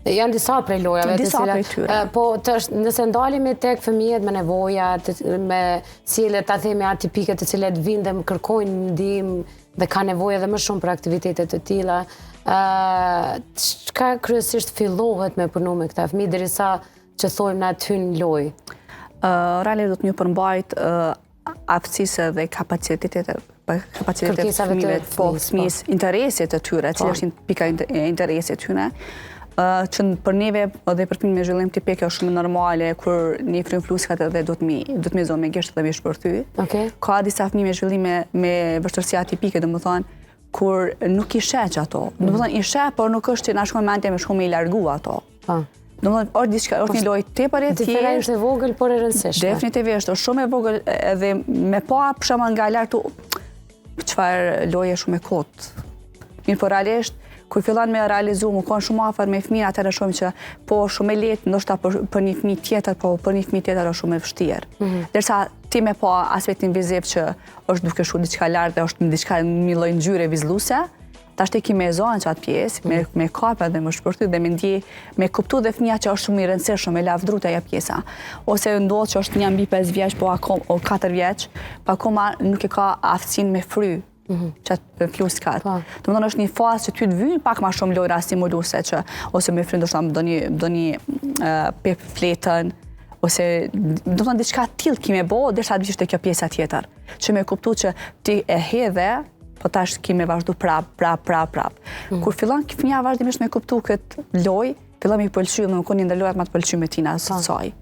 Janë disa prej lojave të cilat, po nëse ndalemi tek fëmijët me nevoja, me sjellje ta themi atipike të cilat vinë dhe më kërkojnë ndihmë dhe ka nevojë edhe më shumë për aktivitete të tilla, çka kryesisht fillohet me punu me këta fëmijë derisa që thojmë na të hynë lojë? Realisht do të një përmbajt aftësisë dhe kapacitetet të fëmijëve, po fëmijës interesit të tyre, cila është pika e interesit të tyre, që për neve dhe për fëmijë me zhvillim tipik është shumë normale kur një frym fluskat edhe do të me zonë me gjesht dhe me shpërthy. Ka disa fëmijë me zhvillim me vështirësi atipike, domethënë kur nuk i sheh ato. Domethënë i sheh, por nuk është që na shkon mendja me shumë i largu ato. Domethënë është një lojë tepër e thjeshtë. Diferencë e vogël por e rëndësishme. Definitivisht, është shumë e vogël edhe me pa për shembull nga lart çfarë loje shumë e kot. Mirë, por realisht kur fillon me realizu, më kanë shumë afër me fëmijë, atëherë shohim që po shumë e lehtë ndoshta për një fëmijë tjetër, po për një fëmijë tjetër është shumë e vështirë. Derisa ti me pa aspektin viziv që është duke shku diçka lart dhe është diçka një lloj ngjyre vizluese, tash tek i me zonë që atë pjesë, me kape dhe më shpërthy dhe me ndje, me kuptu dhe fëmija që është shumë i rëndësishëm, me lavdru të ajo pjesa. Ose ndodhë që është një mbi 5 vjeç, po o 4 vjeç, po akoma nuk e ka aftësinë me fry, që atë fluskat. Domethënë është një fazë që ty të vynë pak ma shumë lojra stimuluese që, ose me fry ndoshta do një pep fletën, ose domethënë diçka tillë kime bo, derisa të vish te kjo pjesa tjetër. Që me kuptu që ti e hedhe, po tash kime vazhdu prap. Kur fillon fëmija vazhdimisht me kuptu këtë lojë, fillon me i pëlqy, më konë një ndër lojat ma të pëlqy me tina saj.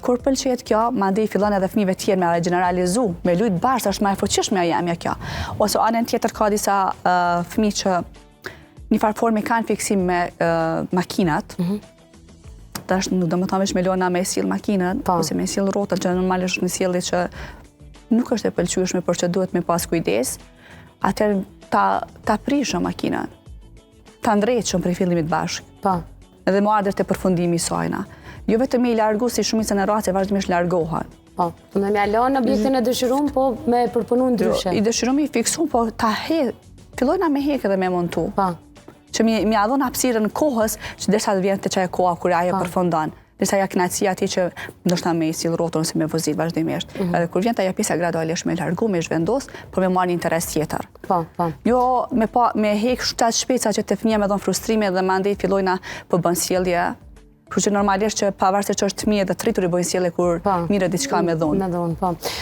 Kur pëlqyet kjo, mandej fillon edhe fëmijëve tjerë me generalizu, me lujt bashkë, është ma e fuqishme ajo jemja kjo. Ose anën tjetër ka disa fëmijë që një farë forme kanë fiksim me makinat. Tash nuk do më thamesh me lona me sill makinat, ose me sill rrotën, që normalisht është një sjellje që nuk është e pëlqyeshme, por që duhet me pas kujdes. Atër ta prishëm makinën, ta ndrejtëshëm për i fillimit bashkë, edhe më ardhër të përfundimi sajna. Jo vetëm me i largu, si shumicën e raste vazhdimisht largohen. Të me mjalon objektin e dëshirum, po me përpunu ndryshe. I dëshirum i fiksu, po ta fillojna me hek edhe me montu. Që mi adhon hapësirën kohës, që derisa të vjen të qaj koha kër ajo përfundan. Derisa ja knatësia ati që ndoshta me i sill rrotën ose me vozit vazhdimisht. Edhe kur vjen të ajo pjesa gradualisht me largu, me zhvendos, por me marrë një interes tjetër. Jo me hek shtat shpeca që të fëmija me dhon frustrime dhe mandej fillojna për bën sjellje. Kështu që normalisht që pavarësisht që është fëmijë dhe të rritur i bojnë sjellje kur mirë diçka me dhonë.